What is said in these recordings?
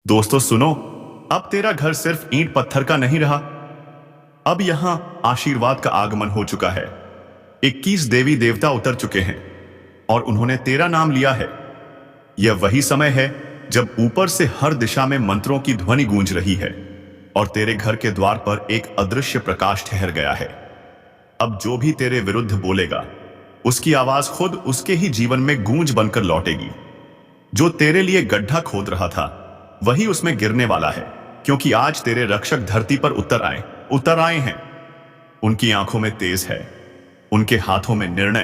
दोस्तों सुनो, अब तेरा घर सिर्फ ईंट पत्थर का नहीं रहा। अब यहां आशीर्वाद का आगमन हो चुका है। 21 देवी देवता उतर चुके हैं और उन्होंने तेरा नाम लिया है। यह वही समय है जब ऊपर से हर दिशा में मंत्रों की ध्वनि गूंज रही है और तेरे घर के द्वार पर एक अदृश्य प्रकाश ठहर गया है। अब जो भी तेरे विरुद्ध बोलेगा, उसकी आवाज खुद उसके ही जीवन में गूंज बनकर लौटेगी। जो तेरे लिए गड्ढा खोद रहा था, वही उसमें गिरने वाला है, क्योंकि आज तेरे रक्षक धरती पर उतर आए हैं। उनकी आंखों में तेज है, उनके हाथों में निर्णय।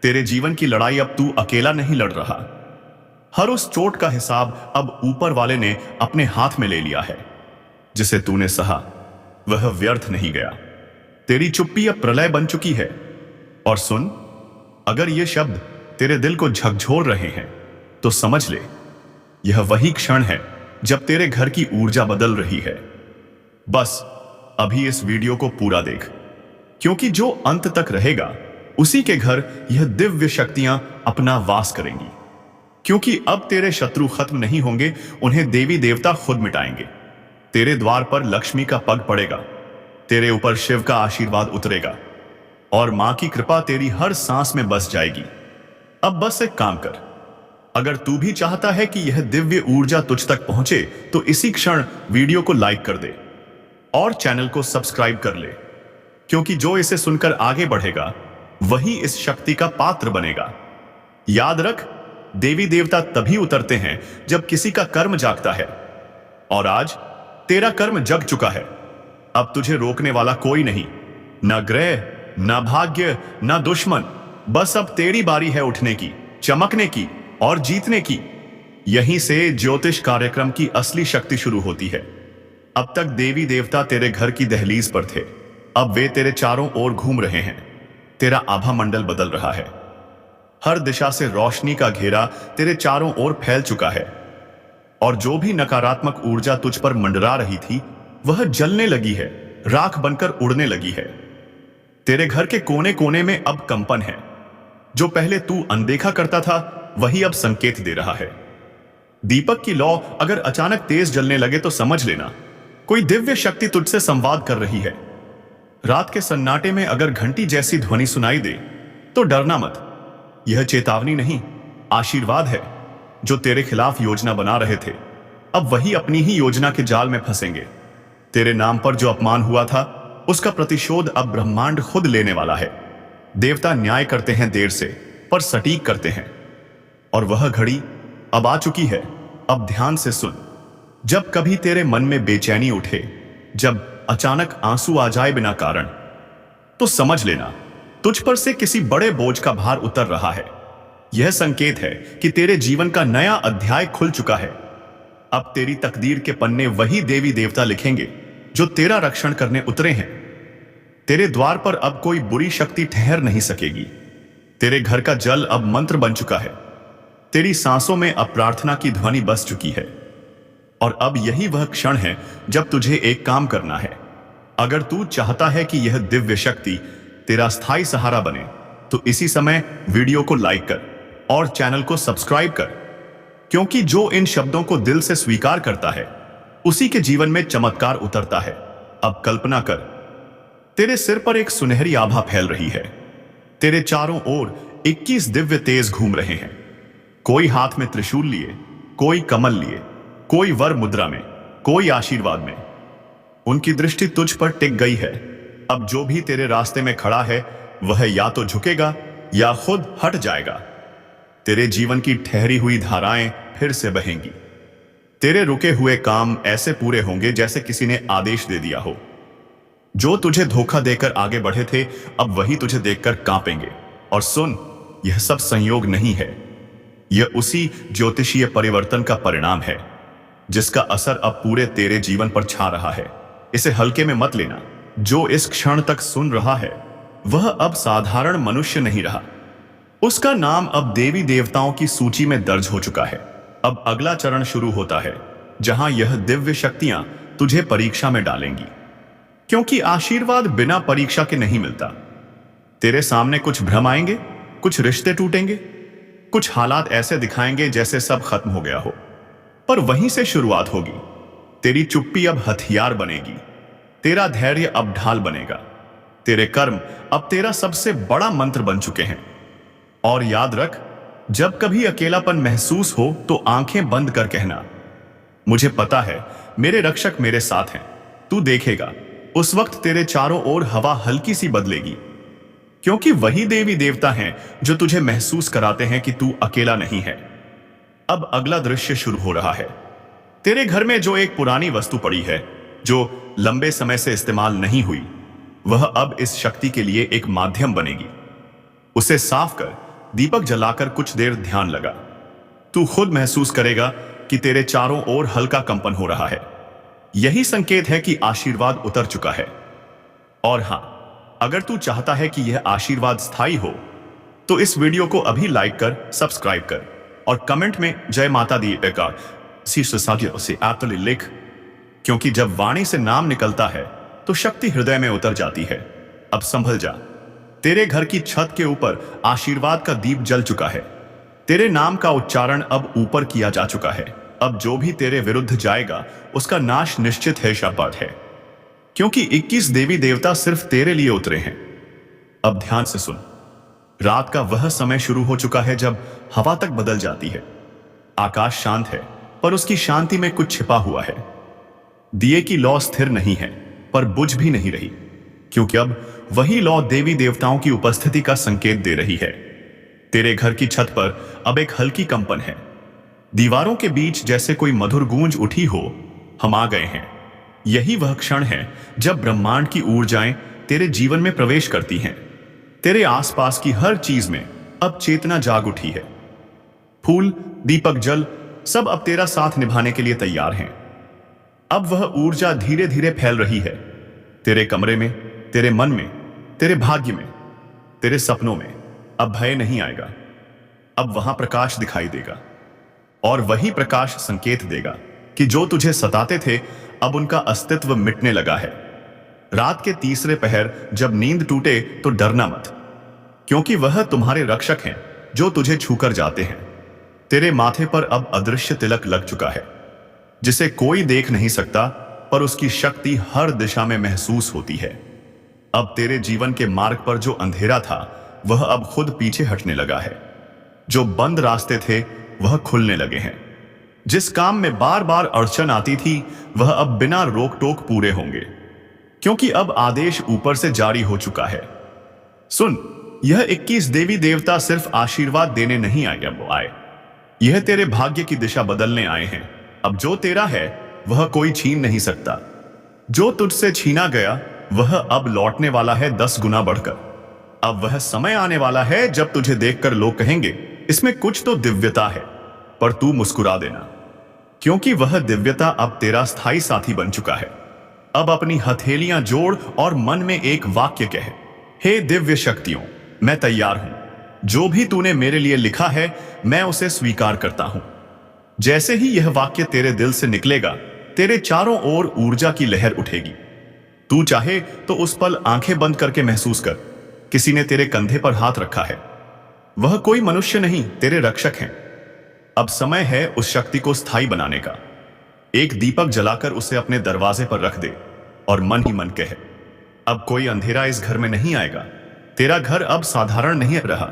तेरे जीवन की लड़ाई अब तू अकेला नहीं लड़ रहा। हर उस चोट का हिसाब अब ऊपर वाले ने अपने हाथ में ले लिया है। जिसे तूने सहा, वह व्यर्थ नहीं गया। तेरी चुप्पी अब प्रलय बन चुकी है। और सुन, अगर ये शब्द तेरे दिल को झकझोर रहे हैं, तो समझ ले, यह वही क्षण है जब तेरे घर की ऊर्जा बदल रही है। बस अभी इस वीडियो को पूरा देख, क्योंकि जो अंत तक रहेगा, उसी के घर यह दिव्य शक्तियां अपना वास करेंगी। क्योंकि अब तेरे शत्रु खत्म नहीं होंगे, उन्हें देवी देवता खुद मिटाएंगे। तेरे द्वार पर लक्ष्मी का पग पड़ेगा, तेरे ऊपर शिव का आशीर्वाद उतरेगा और मां की कृपा तेरी हर सांस में बस जाएगी। अब बस एक काम कर, अगर तू भी चाहता है कि यह दिव्य ऊर्जा तुझ तक पहुंचे, तो इसी क्षण वीडियो को लाइक कर दे और चैनल को सब्सक्राइब कर ले, क्योंकि जो इसे सुनकर आगे बढ़ेगा, वही इस शक्ति का पात्र बनेगा। याद रख, देवी देवता तभी उतरते हैं जब किसी का कर्म जागता है, और आज तेरा कर्म जग चुका है। अब तुझे रोकने वाला कोई नहीं, न ग्रह, न भाग्य, न दुश्मन। बस अब तेरी बारी है उठने की, चमकने की और जीतने की। यहीं से ज्योतिष कार्यक्रम की असली शक्ति शुरू होती है। अब तक देवी देवता तेरे घर की दहलीज पर थे, अब वे तेरे चारों ओर घूम रहे हैं। तेरा आभा मंडल बदल रहा है। हर दिशा से रोशनी का घेरा तेरे चारों ओर फैल चुका है, और जो भी नकारात्मक ऊर्जा तुझ पर मंडरा रही थी, वह जलने लगी है, राख बनकर उड़ने लगी है। तेरे घर के कोने कोने में अब कंपन है। जो पहले तू अनदेखा करता था, वही अब संकेत दे रहा है। दीपक की लौ अगर अचानक तेज जलने लगे, तो समझ लेना कोई दिव्य शक्ति तुझसे संवाद कर रही है। रात के सन्नाटे में अगर घंटी जैसी ध्वनि सुनाई दे, तो डरना मत। यह चेतावनी नहीं, आशीर्वाद है। जो तेरे खिलाफ योजना बना रहे थे, अब वही अपनी ही योजना के जाल में फंसेंगे। तेरे नाम पर जो अपमान हुआ था, उसका प्रतिशोध अब ब्रह्मांड खुद लेने वाला है। देवता न्याय करते हैं देर से, पर सटीक करते हैं। और वह घड़ी अब आ चुकी है। अब ध्यान से सुन, जब कभी तेरे मन में बेचैनी उठे, जब अचानक आंसू आ जाए बिना कारण, तो समझ लेना तुझ पर से किसी बड़े बोझ का भार उतर रहा है। यह संकेत है कि तेरे जीवन का नया अध्याय खुल चुका है। अब तेरी तकदीर के पन्ने वही देवी देवता लिखेंगे जो तेरा रक्षण करने उतरे हैं। तेरे द्वार पर अब कोई बुरी शक्ति ठहर नहीं सकेगी। तेरे घर का जल अब मंत्र बन चुका है। तेरी सांसों में अब प्रार्थना की ध्वनि बस चुकी है। और अब यही वह क्षण है जब तुझे एक काम करना है। अगर तू चाहता है कि यह दिव्य शक्ति तेरा स्थायी सहारा बने, तो इसी समय वीडियो को लाइक कर और चैनल को सब्सक्राइब कर, क्योंकि जो इन शब्दों को दिल से स्वीकार करता है, उसी के जीवन में चमत्कार उतरता है। अब कल्पना कर, तेरे सिर पर एक सुनहरी आभा फैल रही है। तेरे चारों ओर 21 दिव्य तेज घूम रहे हैं। कोई हाथ में त्रिशूल लिए, कोई कमल लिए, कोई वर मुद्रा में, कोई आशीर्वाद में। उनकी दृष्टि तुझ पर टिक गई है। अब जो भी तेरे रास्ते में खड़ा है, वह या तो झुकेगा या खुद हट जाएगा। तेरे जीवन की ठहरी हुई धाराएं फिर से बहेंगी। तेरे रुके हुए काम ऐसे पूरे होंगे जैसे किसी ने आदेश दे दिया हो। जो तुझे धोखा देकर आगे बढ़े थे, अब वही तुझे देखकर कांपेंगे। और सुन, यह सब संयोग नहीं है, यह उसी ज्योतिषीय परिवर्तन का परिणाम है, जिसका असर अब पूरे तेरे जीवन पर छा रहा है। इसे हल्के में मत लेना। जो इस क्षण तक सुन रहा है, वह अब साधारण मनुष्य नहीं रहा। उसका नाम अब देवी देवताओं की सूची में दर्ज हो चुका है। अब अगला चरण शुरू होता है, जहां यह दिव्य शक्तियां तुझे परीक्षा में डालेंगी, क्योंकि आशीर्वाद बिना परीक्षा के नहीं मिलता। तेरे सामने कुछ भ्रम आएंगे, कुछ रिश्ते टूटेंगे, कुछ हालात ऐसे दिखाएंगे जैसे सब खत्म हो गया हो। पर वहीं से शुरुआत होगी। तेरी चुप्पी अब हथियार बनेगी, तेरा धैर्य अब ढाल बनेगा, तेरे कर्म अब तेरा सबसे बड़ा मंत्र बन चुके हैं। और याद रख, जब कभी अकेलापन महसूस हो तो आंखें बंद कर कहना, मुझे पता है मेरे रक्षक मेरे साथ हैं। तू देखेगा, उस वक्त तेरे चारों ओर हवा हल्की सी बदलेगी, क्योंकि वही देवी देवता हैं जो तुझे महसूस कराते हैं कि तू अकेला नहीं है। अब अगला दृश्य शुरू हो रहा है। तेरे घर में जो एक पुरानी वस्तु पड़ी है, जो लंबे समय से इस्तेमाल नहीं हुई, वह अब इस शक्ति के लिए एक माध्यम बनेगी। उसे साफ कर, दीपक जलाकर कुछ देर ध्यान लगा। तू खुद महसूस करेगा कि तेरे चारों ओर हल्का कंपन हो रहा है। यही संकेत है कि आशीर्वाद उतर चुका है। और हां, अगर तू चाहता है कि यह आशीर्वाद स्थायी हो, तो इस वीडियो को अभी लाइक कर, सब्सक्राइब कर और कमेंट में जय माता दी का से लिख, क्योंकि जब वाणी से नाम निकलता है तो शक्ति हृदय में उतर जाती है। अब संभल जा, तेरे घर की छत के ऊपर आशीर्वाद का दीप जल चुका है। तेरे नाम का उच्चारण अब ऊपर किया जा चुका है। अब जो भी तेरे विरुद्ध जाएगा उसका नाश निश्चित है, शपथ है, क्योंकि 21 देवी देवता सिर्फ तेरे लिए उतरे हैं। अब ध्यान से सुन, रात का वह समय शुरू हो चुका है जब हवा तक बदल जाती है। आकाश शांत है, पर उसकी शांति में कुछ छिपा हुआ है। दिए की लौ स्थिर नहीं है, पर बुझ भी नहीं रही, क्योंकि अब वही लौ देवी देवताओं की उपस्थिति का संकेत दे रही है। तेरे घर की छत पर अब एक हल्की कंपन है। दीवारों के बीच जैसे कोई मधुर गूंज उठी हो। हम आ गए हैं। यही वह क्षण है जब ब्रह्मांड की ऊर्जाएं तेरे जीवन में प्रवेश करती हैं। तेरे आसपास की हर चीज में अब चेतना जाग उठी है। फूल, दीपक, जल सब अब तेरा साथ निभाने के लिए तैयार हैं। अब वह ऊर्जा धीरे धीरे फैल रही है, तेरे कमरे में, तेरे मन में, तेरे भाग्य में, तेरे सपनों में। अब भय नहीं आएगा, अब वहां प्रकाश दिखाई देगा, और वही प्रकाश संकेत देगा कि जो तुझे सताते थे अब उनका अस्तित्व मिटने लगा है। रात के तीसरे पहर जब नींद टूटे तो डरना मत, क्योंकि वह तुम्हारे रक्षक हैं जो तुझे छूकर जाते हैं। तेरे माथे पर अब अदृश्य तिलक लग चुका है, जिसे कोई देख नहीं सकता, पर उसकी शक्ति हर दिशा में महसूस होती है। अब तेरे जीवन के मार्ग पर जो अंधेरा था वह अब खुद पीछे हटने लगा है। जो बंद रास्ते थे वह खुलने लगे हैं। जिस काम में बार बार अड़चन आती थी वह अब बिना रोक टोक पूरे होंगे, क्योंकि अब आदेश ऊपर से जारी हो चुका है। सुन, यह 21 देवी देवता सिर्फ आशीर्वाद देने नहीं आए, यह तेरे भाग्य की दिशा बदलने आए हैं। अब जो तेरा है वह कोई छीन नहीं सकता। जो तुझसे छीना गया वह अब लौटने वाला है 10 गुना बढ़कर। अब वह समय आने वाला है जब तुझे देखकर लोग कहेंगे, इसमें कुछ तो दिव्यता है, पर तू मुस्कुरा देना, क्योंकि वह दिव्यता अब तेरा स्थायी साथी बन चुका है। अब अपनी हथेलियां जोड़ और मन में एक वाक्य कहे, हे दिव्य शक्तियों, मैं तैयार हूं। जो भी तूने मेरे लिए लिखा है मैं उसे स्वीकार करता हूं। जैसे ही यह वाक्य तेरे दिल से निकलेगा, तेरे चारों ओर ऊर्जा की लहर उठेगी। तू चाहे तो उस पल आंखें बंद करके महसूस कर, किसी ने तेरे कंधे पर हाथ रखा है। वह कोई मनुष्य नहीं, तेरे रक्षक हैं। अब समय है उस शक्ति को स्थायी बनाने का। एक दीपक जलाकर उसे अपने दरवाजे पर रख दे और मन ही मन कहे, अब कोई अंधेरा इस घर में नहीं आएगा। तेरा घर अब साधारण नहीं रहा,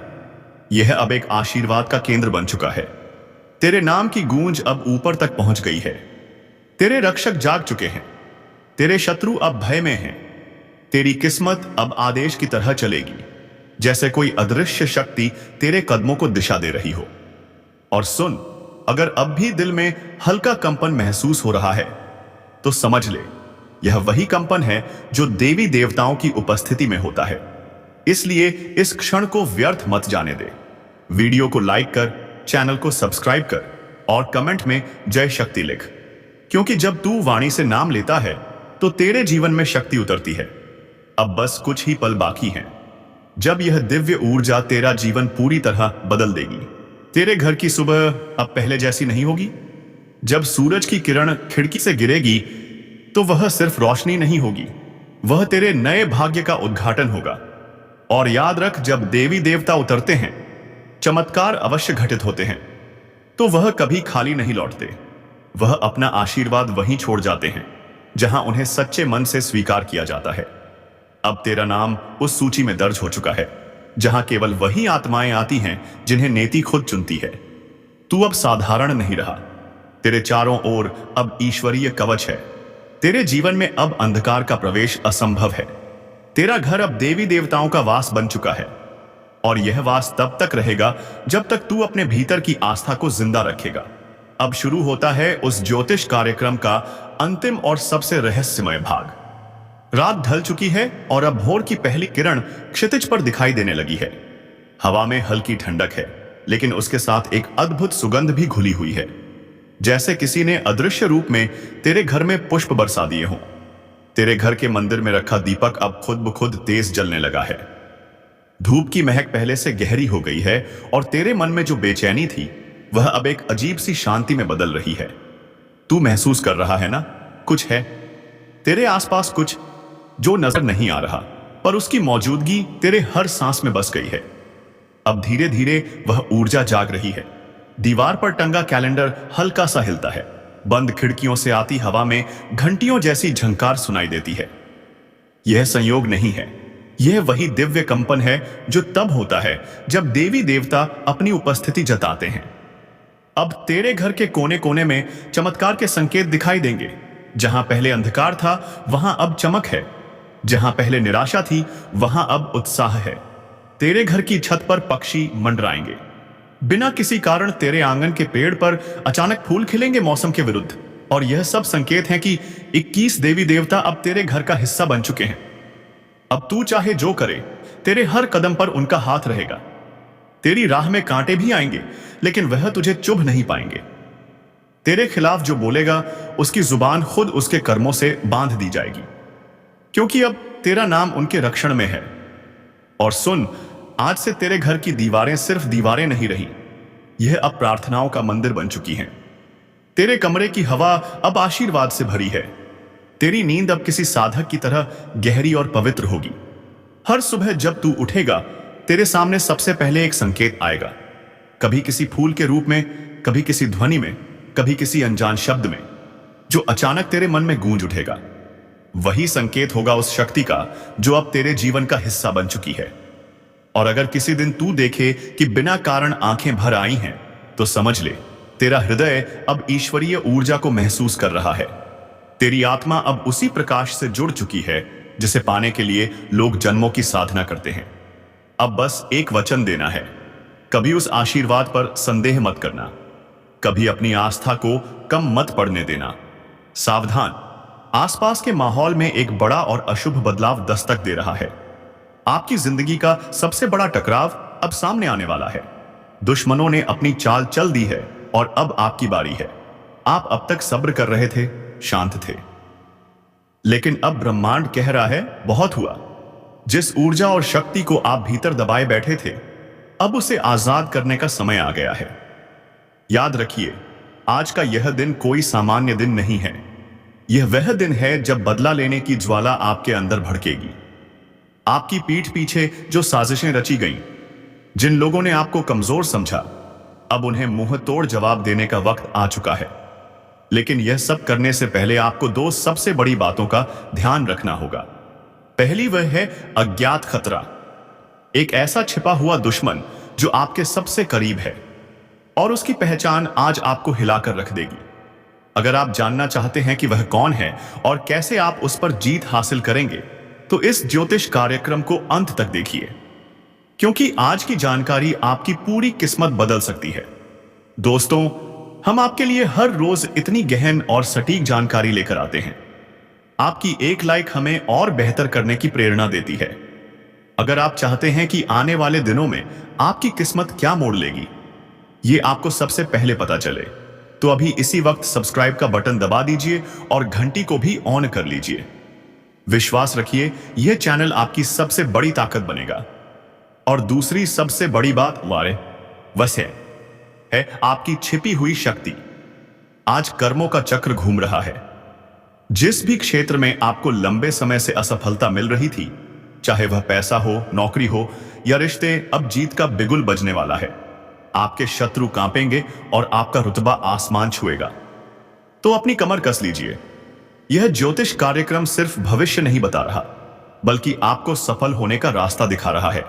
यह अब एक आशीर्वाद का केंद्र बन चुका है। तेरे नाम की गूंज अब ऊपर तक पहुंच गई है। तेरे रक्षक जाग चुके हैं, तेरे शत्रु अब भय में हैं। तेरी किस्मत अब आदेश की तरह चलेगी, जैसे कोई अदृश्य शक्ति तेरे कदमों को दिशा दे रही हो। और सुन, अगर अब भी दिल में हल्का कंपन महसूस हो रहा है तो समझ ले, यह वही कंपन है जो देवी देवताओं की उपस्थिति में होता है। इसलिए इस क्षण को व्यर्थ मत जाने दे। वीडियो को लाइक कर, चैनल को सब्सक्राइब कर और कमेंट में जय शक्ति लिख, क्योंकि जब तू वाणी से नाम लेता है तो तेरे जीवन में शक्ति उतरती है। अब बस कुछ ही पल बाकी हैं, जब यह दिव्य ऊर्जा तेरा जीवन पूरी तरह बदल देगी। तेरे घर की सुबह अब पहले जैसी नहीं होगी। जब सूरज की किरण खिड़की से गिरेगी तो वह सिर्फ रोशनी नहीं होगी, वह तेरे नए भाग्य का उद्घाटन होगा। और याद रख, जब देवी देवता उतरते हैं, चमत्कार अवश्य घटित होते हैं, तो वह कभी खाली नहीं लौटते। वह अपना आशीर्वाद वहीं छोड़ जाते हैं जहां उन्हें सच्चे मन से स्वीकार किया जाता है। अब तेरा नाम उस सूची में दर्ज हो चुका है जहां केवल वही आत्माएं आती हैं जिन्हें नेति खुद चुनती है। तू अब साधारण नहीं रहा। तेरे चारों ओर अब ईश्वरीय कवच है। तेरे जीवन में अब अंधकार का प्रवेश असंभव है। तेरा घर अब देवी देवताओं का वास बन चुका है और यह वास तब तक रहेगा जब तक तू अपने भीतर की आस्था को जिंदा रखेगा। अब शुरू होता है उस ज्योतिष कार्यक्रम का अंतिम और सबसे रहस्यमय भाग। रात ढल चुकी है और अब भोर की पहली किरण क्षितिज पर दिखाई देने लगी है। हवा में हल्की ठंडक है, लेकिन उसके साथ एक अद्भुत सुगंध भी घुली हुई है, जैसे किसी ने अदृश्य रूप में तेरे घर में पुष्प बरसा दिए हों। तेरे घर के मंदिर में रखा दीपक अब खुद ब खुद तेज जलने लगा है। धूप की महक पहले से गहरी हो गई है और तेरे मन में जो बेचैनी थी वह अब एक अजीब सी शांति में बदल रही है। तू महसूस कर रहा है ना, कुछ है तेरे आसपास, कुछ जो नजर नहीं आ रहा, पर उसकी मौजूदगी तेरे हर सांस में बस गई है। अब धीरे धीरे वह ऊर्जा जाग रही है। दीवार पर टंगा कैलेंडर हल्का सा हिलता है। बंद खिड़कियों से आती हवा में घंटियों जैसी झंकार सुनाई देती है। यह संयोग नहीं है, यह वही दिव्य कंपन है जो तब होता है जब देवी देवता अपनी उपस्थिति जताते हैं। अब तेरे घर के कोने कोने में चमत्कार के संकेत दिखाई देंगे। जहां पहले अंधकार था वहां अब चमक है। जहां पहले निराशा थी वहां अब उत्साह है। तेरे घर की छत पर पक्षी मंडराएंगे। बिना किसी कारण तेरे आंगन के पेड़ पर अचानक फूल खिलेंगे मौसम के विरुद्ध। और यह सब संकेत हैं कि 21 देवी देवता अब तेरे घर का हिस्सा बन चुके हैं। अब तू चाहे जो करे, तेरे हर कदम पर उनका हाथ रहेगा। तेरी राह में कांटे भी आएंगे, लेकिन वह तुझे चुभ नहीं पाएंगे। तेरे खिलाफ जो बोलेगा उसकी जुबान खुद उसके कर्मों से बांध दी जाएगी, क्योंकि अब तेरा नाम उनके रक्षण में है। और सुन, आज से तेरे घर की दीवारें सिर्फ दीवारें नहीं रही, यह अब प्रार्थनाओं का मंदिर बन चुकी हैं। तेरे कमरे की हवा अब आशीर्वाद से भरी है। तेरी नींद अब किसी साधक की तरह गहरी और पवित्र होगी। हर सुबह जब तू उठेगा, तेरे सामने सबसे पहले एक संकेत आएगा, कभी किसी फूल के रूप में, कभी किसी ध्वनि में, कभी किसी अनजान शब्द में, जो अचानक तेरे मन में गूंज उठेगा। वही संकेत होगा उस शक्ति का जो अब तेरे जीवन का हिस्सा बन चुकी है। और अगर किसी दिन तू देखे कि बिना कारण आंखें भर आई हैं, तो समझ ले तेरा हृदय अब ईश्वरीय ऊर्जा को महसूस कर रहा है। तेरी आत्मा अब उसी प्रकाश से जुड़ चुकी है जिसे पाने के लिए लोग जन्मों की साधना करते हैं। अब बस एक वचन देना है, कभी उस आशीर्वाद पर संदेह मत करना, कभी अपनी आस्था को कम मत पड़ने देना। सावधान, आसपास के माहौल में एक बड़ा और अशुभ बदलाव दस्तक दे रहा है। आपकी जिंदगी का सबसे बड़ा टकराव अब सामने आने वाला है। दुश्मनों ने अपनी चाल चल दी है और अब आपकी बारी है। आप अब तक सब्र कर रहे थे, शांत थे, लेकिन अब ब्रह्मांड कह रहा है बहुत हुआ। जिस ऊर्जा और शक्ति को आप भीतर दबाए बैठे थे, अब उसे आजाद करने का समय आ गया है। याद रखिए, आज का यह दिन कोई सामान्य दिन नहीं है। यह वह दिन है जब बदला लेने की ज्वाला आपके अंदर भड़केगी। आपकी पीठ पीछे जो साजिशें रची गईं, जिन लोगों ने आपको कमजोर समझा, अब उन्हें मुंह तोड़ जवाब देने का वक्त आ चुका है। लेकिन यह सब करने से पहले आपको दो सबसे बड़ी बातों का ध्यान रखना होगा। पहली वह है अज्ञात खतरा, एक ऐसा छिपा हुआ दुश्मन जो आपके सबसे करीब है और उसकी पहचान आज आपको हिलाकर रख देगी। अगर आप जानना चाहते हैं कि वह कौन है और कैसे आप उस पर जीत हासिल करेंगे, तो इस ज्योतिष कार्यक्रम को अंत तक देखिए, क्योंकि आज की जानकारी आपकी पूरी किस्मत बदल सकती है। दोस्तों, हम आपके लिए हर रोज इतनी गहन और सटीक जानकारी लेकर आते हैं। आपकी एक लाइक हमें और बेहतर करने की प्रेरणा देती है। अगर आप चाहते हैं कि आने वाले दिनों में आपकी किस्मत क्या मोड़ लेगी, ये आपको सबसे पहले पता चले, तो अभी इसी वक्त सब्सक्राइब का बटन दबा दीजिए और घंटी को भी ऑन कर लीजिए। विश्वास रखिए, यह चैनल आपकी सबसे बड़ी ताकत बनेगा। और दूसरी सबसे बड़ी बात वह है आपकी छिपी हुई शक्ति। आज कर्मों का चक्र घूम रहा है। जिस भी क्षेत्र में आपको लंबे समय से असफलता मिल रही थी, चाहे वह पैसा हो, नौकरी हो या रिश्ते, अब जीत का बिगुल बजने वाला है। आपके शत्रु कांपेंगे और आपका रुतबा आसमान छुएगा। तो अपनी कमर कस लीजिए। यह ज्योतिष कार्यक्रम सिर्फ भविष्य नहीं बता रहा, बल्कि आपको सफल होने का रास्ता दिखा रहा है।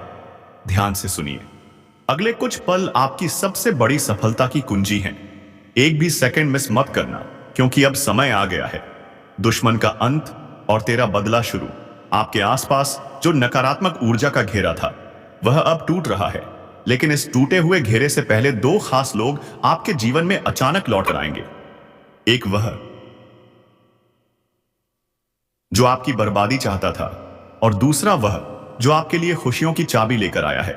ध्यान से सुनिए। अगले कुछ पल आपकी सबसे बड़ी सफलता की कुंजी हैं। एक भी सेकंड मिस मत करना, क्योंकि अब समय आ गया है। दुश्मन का अंत और तेरा बदला शुरू। आपके आसपास जो नकारात्मक ऊर्जा का घेरा था, वह अब टूट रहा है। लेकिन इस टूटे हुए घेरे से पहले दो खास लोग आपके जीवन में अचानक लौट कर आएंगे। एक वह जो आपकी बर्बादी चाहता था, और दूसरा वह जो आपके लिए खुशियों की चाबी लेकर आया है।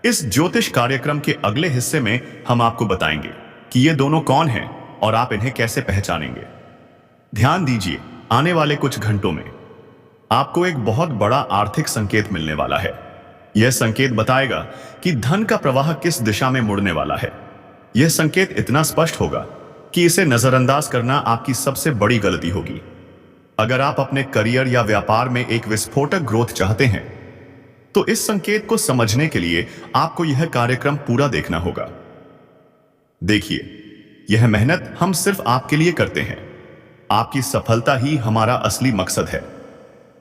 इस ज्योतिष कार्यक्रम के अगले हिस्से में हम आपको बताएंगे कि ये दोनों कौन हैं और आप इन्हें कैसे पहचानेंगे। ध्यान दीजिए, आने वाले कुछ घंटों में आपको एक बहुत बड़ा आर्थिक संकेत मिलने वाला है। यह संकेत बताएगा कि धन का प्रवाह किस दिशा में मुड़ने वाला है। यह संकेत इतना स्पष्ट होगा कि इसे नजरअंदाज करना आपकी सबसे बड़ी गलती होगी। अगर आप अपने करियर या व्यापार में एक विस्फोटक ग्रोथ चाहते हैं, तो इस संकेत को समझने के लिए आपको यह कार्यक्रम पूरा देखना होगा। देखिए, यह मेहनत हम सिर्फ आपके लिए करते हैं। आपकी सफलता ही हमारा असली मकसद है।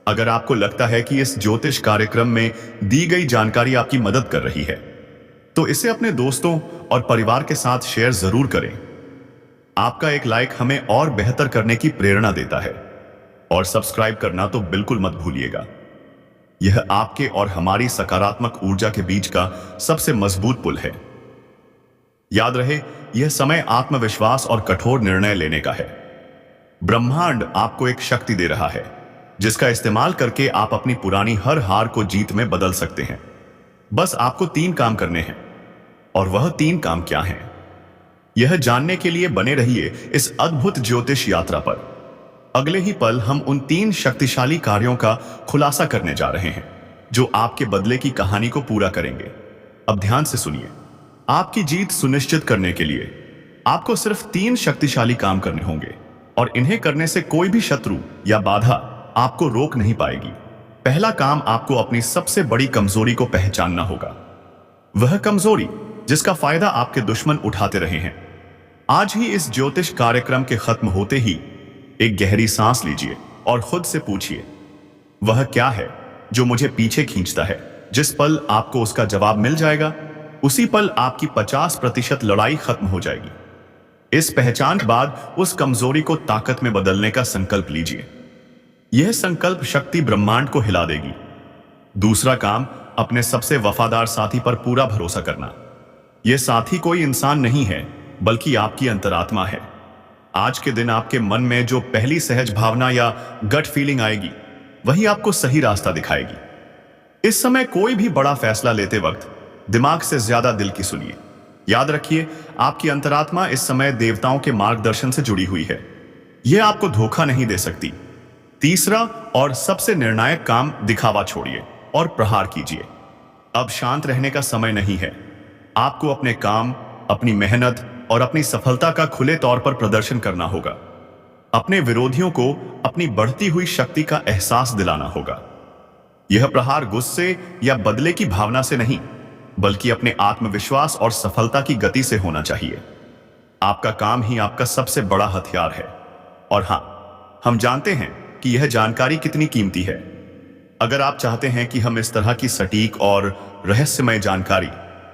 अगर आपको लगता है कि इस ज्योतिष कार्यक्रम में दी गई जानकारी आपकी मदद कर रही है, तो इसे अपने दोस्तों और परिवार के साथ शेयर जरूर करें। आपका एक लाइक हमें और बेहतर करने की प्रेरणा देता है, और सब्सक्राइब करना तो बिल्कुल मत भूलिएगा। यह आपके और हमारी सकारात्मक ऊर्जा के बीच का सबसे मजबूत पुल है। याद रहे, यह समय आत्मविश्वास और कठोर निर्णय लेने का है। ब्रह्मांड आपको एक शक्ति दे रहा है, जिसका इस्तेमाल करके आप अपनी पुरानी हर हार को जीत में बदल सकते हैं। बस आपको 3 काम करने हैं। और वह 3 काम क्या हैं? यह जानने के लिए बने रहिए इस अद्भुत ज्योतिष यात्रा पर। अगले ही पल हम उन 3 शक्तिशाली कार्यों का खुलासा करने जा रहे हैं, जो आपके बदले की कहानी को पूरा करेंगे। अब ध्यान से सुनिए। आपकी जीत सुनिश्चित करने के लिए आपको सिर्फ 3 शक्तिशाली काम करने होंगे, और इन्हें करने से कोई भी शत्रु या बाधा आपको रोक नहीं पाएगी। पहला काम, आपको अपनी सबसे बड़ी कमजोरी को पहचानना होगा। वह कमजोरी जिसका फायदा आपके दुश्मन उठाते रहे हैं। आज ही इस ज्योतिष कार्यक्रम के खत्म होते ही एक गहरी सांस लीजिए और खुद से पूछिए, वह क्या है जो मुझे पीछे खींचता है? जिस पल आपको उसका जवाब मिल जाएगा, उसी पल आपकी 50% लड़ाई खत्म हो जाएगी। इस पहचान के बाद उस कमजोरी को ताकत में बदलने का संकल्प लीजिए। यह संकल्प शक्ति ब्रह्मांड को हिला देगी। दूसरा काम, अपने सबसे वफादार साथी पर पूरा भरोसा करना। यह साथी कोई इंसान नहीं है, बल्कि आपकी अंतरात्मा है। आज के दिन आपके मन में जो पहली सहज भावना या गट फीलिंग आएगी, वही आपको सही रास्ता दिखाएगी। इस समय कोई भी बड़ा फैसला लेते वक्त दिमाग से ज्यादा दिल की सुनिए। याद रखिए, आपकी अंतरात्मा इस समय देवताओं के मार्गदर्शन से जुड़ी हुई है। यह आपको धोखा नहीं दे सकती। तीसरा और सबसे निर्णायक काम, दिखावा छोड़िए और प्रहार कीजिए। अब शांत रहने का समय नहीं है। आपको अपने काम, अपनी मेहनत और अपनी सफलता का खुले तौर पर प्रदर्शन करना होगा। अपने विरोधियों को अपनी बढ़ती हुई शक्ति का एहसास दिलाना होगा। यह प्रहार गुस्से या बदले की भावना से नहीं, बल्कि अपने आत्मविश्वास और सफलता की गति से होना चाहिए। आपका काम ही आपका सबसे बड़ा हथियार है। और हां, हम जानते हैं कि यह जानकारी कितनी कीमती है। अगर आप चाहते हैं कि हम इस तरह की सटीक और रहस्यमय जानकारी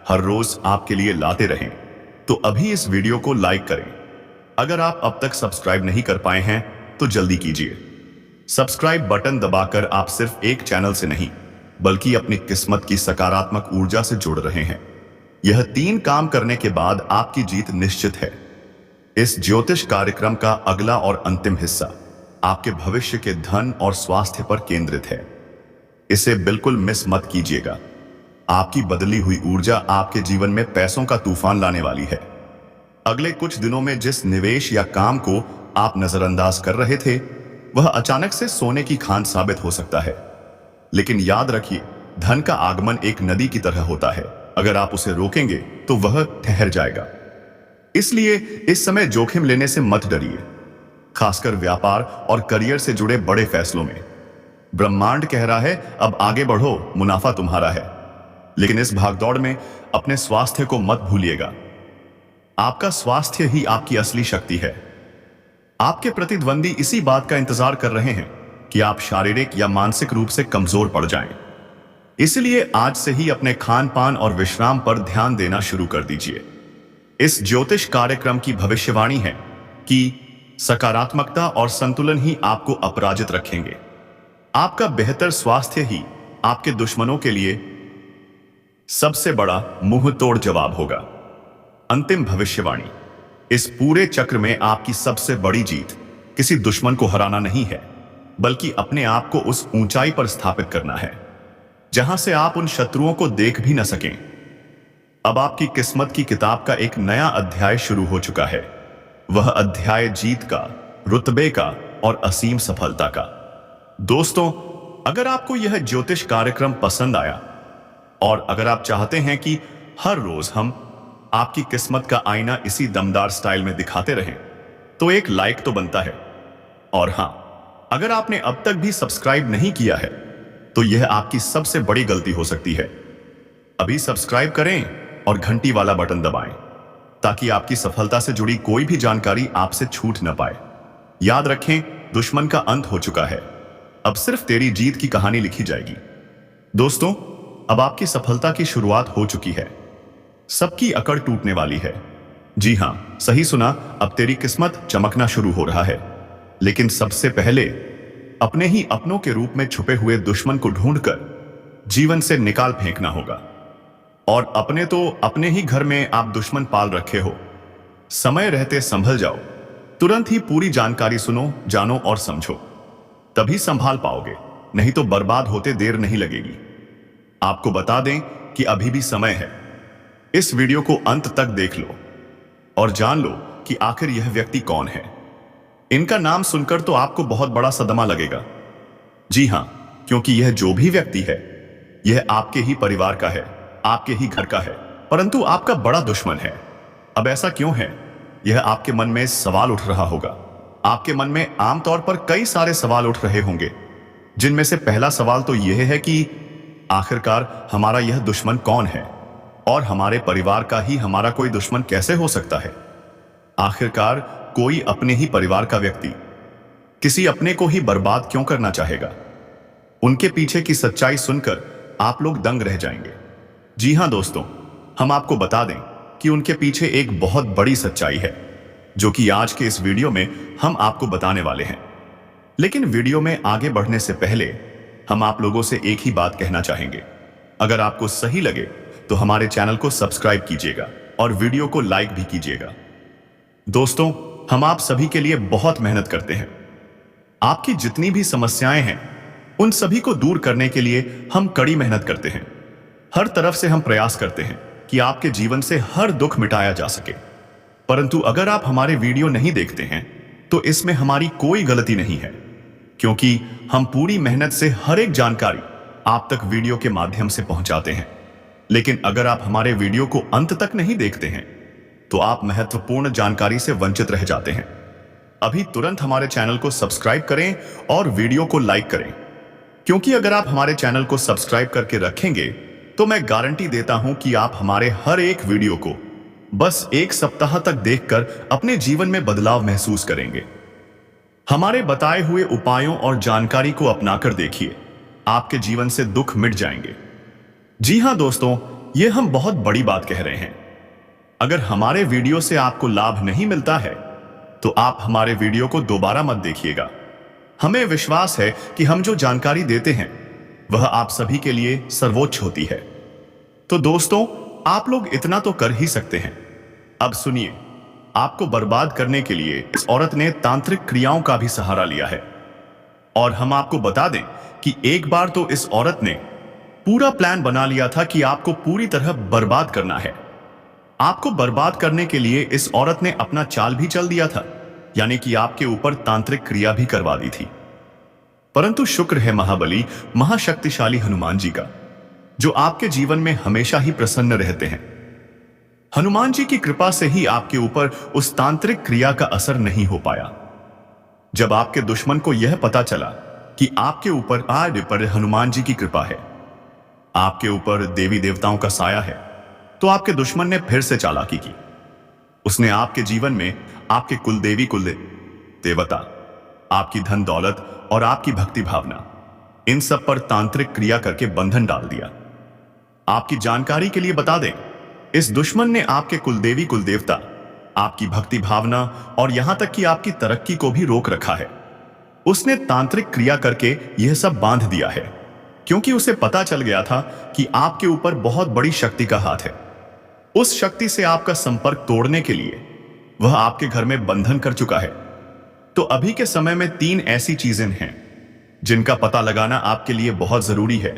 हर रोज आपके लिए लाते रहें, तो अभी इस वीडियो को लाइक करें। अगर आप अब तक सब्सक्राइब नहीं कर पाए हैं, तो जल्दी कीजिए। सब्सक्राइब बटन दबाकर आप सिर्फ एक चैनल से नहीं, बल्कि अपनी किस्मत की सकारात्मक ऊर्जा से जुड़ रहे हैं। यह 3 काम करने के बाद आपकी जीत निश्चित है। इस ज्योतिष कार्यक्रम का अगला और अंतिम हिस्सा आपके भविष्य के धन और स्वास्थ्य पर केंद्रित है। इसे बिल्कुल मिस मत कीजिएगा। आपकी बदली हुई ऊर्जा आपके जीवन में पैसों का तूफान लाने वाली है। अगले कुछ दिनों में जिस निवेश या काम को आप नजरअंदाज कर रहे थे, वह अचानक से सोने की खान साबित हो सकता है। लेकिन याद रखिए, धन का आगमन एक नदी की तरह होता है। अगर आप उसे रोकेंगे तो वह ठहर जाएगा। इसलिए इस समय जोखिम लेने से मत डरिए, खासकर व्यापार और करियर से जुड़े बड़े फैसलों में। ब्रह्मांड कह रहा है, अब आगे बढ़ो, मुनाफा तुम्हारा है। लेकिन इस भागदौड़ में अपने स्वास्थ्य को मत भूलिएगा। आपका स्वास्थ्य ही आपकी असली शक्ति है। आपके प्रतिद्वंदी इसी बात का इंतजार कर रहे हैं कि आप शारीरिक या मानसिक रूप से कमजोर पड़ जाएं। इसलिए आज से ही अपने खान पान और विश्राम पर ध्यान देना शुरू कर दीजिए। इस ज्योतिष कार्यक्रम की भविष्यवाणी है कि सकारात्मकता और संतुलन ही आपको अपराजित रखेंगे। आपका बेहतर स्वास्थ्य ही आपके दुश्मनों के लिए सबसे बड़ा मुंह तोड़ जवाब होगा। अंतिम भविष्यवाणी, इस पूरे चक्र में आपकी सबसे बड़ी जीत किसी दुश्मन को हराना नहीं है, बल्कि अपने आप को उस ऊंचाई पर स्थापित करना है जहां से आप उन शत्रुओं को देख भी न सकें। अब आपकी किस्मत की किताब का एक नया अध्याय शुरू हो चुका है। वह अध्याय जीत का, रुतबे का और असीम सफलता का। दोस्तों, अगर आपको यह ज्योतिष कार्यक्रम पसंद आया और अगर आप चाहते हैं कि हर रोज हम आपकी किस्मत का आईना इसी दमदार स्टाइल में दिखाते रहें, तो एक लाइक तो बनता है। और हां, अगर आपने अब तक भी सब्सक्राइब नहीं किया है तो यह आपकी सबसे बड़ी गलती हो सकती है। अभी सब्सक्राइब करें और घंटी वाला बटन दबाएं ताकि आपकी सफलता से जुड़ी कोई भी जानकारी आपसे छूट न पाए। याद रखें, दुश्मन का अंत हो चुका है, अब सिर्फ तेरी जीत की कहानी लिखी जाएगी। दोस्तों, अब आपकी सफलता की शुरुआत हो चुकी है। सबकी अकड़ टूटने वाली है। जी हां, सही सुना, अब तेरी किस्मत चमकना शुरू हो रहा है। लेकिन सबसे पहले अपने ही अपनों के रूप में छुपे हुए दुश्मन को ढूंढकर जीवन से निकाल फेंकना होगा। और अपने तो अपने ही घर में आप दुश्मन पाल रखे हो। समय रहते संभल जाओ, तुरंत ही पूरी जानकारी सुनो, जानो और समझो, तभी संभाल पाओगे, नहीं तो बर्बाद होते देर नहीं लगेगी। आपको बता दें कि अभी भी समय है। इस वीडियो को अंत तक देख लो और जान लो कि आखिर यह व्यक्ति कौन है। इनका नाम सुनकर तो आपको बहुत बड़ा सदमा लगेगा। जी हां, क्योंकि यह जो भी व्यक्ति है, यह आपके ही परिवार का है, आपके ही घर का है, परंतु आपका बड़ा दुश्मन है। अब ऐसा क्यों है? यह आपके मन में सवाल उठ रहा होगा। आपके मन में आमतौर पर कई सारे सवाल उठ रहे होंगे, जिनमें से पहला सवाल तो यह है कि आखिरकार हमारा यह दुश्मन कौन है और हमारे परिवार का ही हमारा कोई दुश्मन कैसे हो सकता है? आखिरकार कोई अपने ही परिवार का व्यक्ति किसी अपने को ही बर्बाद क्यों करना चाहेगा? उनके पीछे की सच्चाई सुनकर आप लोग दंग रह जाएंगे। जी हां दोस्तों, हम आपको बता दें कि उनके पीछे एक बहुत बड़ी सच्चाई है, जो कि आज के इस वीडियो में हम आपको बताने वाले हैं। लेकिन वीडियो में आगे बढ़ने से पहले हम आप लोगों से एक ही बात कहना चाहेंगे। अगर आपको सही लगे तो हमारे चैनल को सब्सक्राइब कीजिएगा और वीडियो को लाइक भी कीजिएगा। दोस्तों, हम आप सभी के लिए बहुत मेहनत करते हैं। आपकी जितनी भी समस्याएं हैं, उन सभी को दूर करने के लिए हम कड़ी मेहनत करते हैं। हर तरफ से हम प्रयास करते हैं कि आपके जीवन से हर दुख मिटाया जा सके। परंतु अगर आप हमारे वीडियो नहीं देखते हैं तो इसमें हमारी कोई गलती नहीं है, क्योंकि हम पूरी मेहनत से हर एक जानकारी आप तक वीडियो के माध्यम से पहुंचाते हैं। लेकिन अगर आप हमारे वीडियो को अंत तक नहीं देखते हैं तो आप महत्वपूर्ण जानकारी से वंचित रह जाते हैं। अभी तुरंत हमारे चैनल को सब्सक्राइब करें और वीडियो को लाइक करें, क्योंकि अगर आप हमारे चैनल को सब्सक्राइब करके रखेंगे तो मैं गारंटी देता हूं कि आप हमारे हर एक वीडियो को बस एक सप्ताह तक देखकर अपने जीवन में बदलाव महसूस करेंगे। हमारे बताए हुए उपायों और जानकारी को अपनाकर देखिए, आपके जीवन से दुख मिट जाएंगे। जी हां दोस्तों, ये हम बहुत बड़ी बात कह रहे हैं। अगर हमारे वीडियो से आपको लाभ नहीं मिलता है तो आप हमारे वीडियो को दोबारा मत देखिएगा। हमें विश्वास है कि हम जो जानकारी देते हैं वह आप सभी के लिए सर्वोच्च होती है। तो दोस्तों, आप लोग इतना तो कर ही सकते हैं। अब सुनिए, आपको बर्बाद करने के लिए इस औरत ने तांत्रिक क्रियाओं का भी सहारा लिया है। और हम आपको बता दें कि एक बार तो इस औरत ने पूरा प्लान बना लिया था कि आपको पूरी तरह बर्बाद करना है। आपको बर्बाद करने के लिए इस औरत ने अपना चाल भी चल दिया था, यानी कि आपके ऊपर तांत्रिक क्रिया भी करवा दी थी। परंतु शुक्र है महाबली, महाशक्तिशाली हनुमान जी का, जो आपके जीवन में हमेशा ही प्रसन्न रहते हैं। हनुमान जी की कृपा से ही आपके ऊपर उस तांत्रिक क्रिया का असर नहीं हो पाया। जब आपके दुश्मन को यह पता चला कि आपके ऊपर आज पर हनुमान जी की कृपा है, आपके ऊपर देवी देवताओं का साया है, तो आपके दुश्मन ने फिर से चालाकी की। उसने आपके जीवन में आपके कुलदेवी देवता आपकी धन दौलत और आपकी भक्ति भावना, इन सब पर तांत्रिक क्रिया करके बंधन डाल दिया। आपकी जानकारी के लिए बता दें, इस दुश्मन ने आपके कुलदेवी कुलदेवता, आपकी भक्ति भावना और यहां तक कि आपकी तरक्की को भी रोक रखा है। उसने तांत्रिक क्रिया करके यह सब बांध दिया है, क्योंकि उसे पता चल गया था कि आपके ऊपर बहुत बड़ी शक्ति का हाथ है। उस शक्ति से आपका संपर्क तोड़ने के लिए वह आपके घर में बंधन कर चुका है। तो अभी के समय में 3 ऐसी चीजें हैं जिनका पता लगाना आपके लिए बहुत जरूरी है।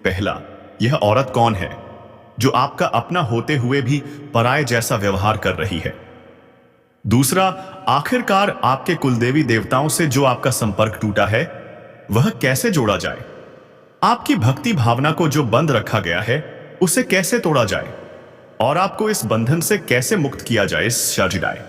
पहला, यह औरत कौन है जो आपका अपना होते हुए भी पराये जैसा व्यवहार कर रही है। दूसरा, आखिरकार आपके कुलदेवी देवताओं से जो आपका संपर्क टूटा है वह कैसे जोड़ा जाए। आपकी भक्ति भावना को जो बंद रखा गया है उसे कैसे तोड़ा जाए और आपको इस बंधन से कैसे मुक्त किया जाए। शाजिदाय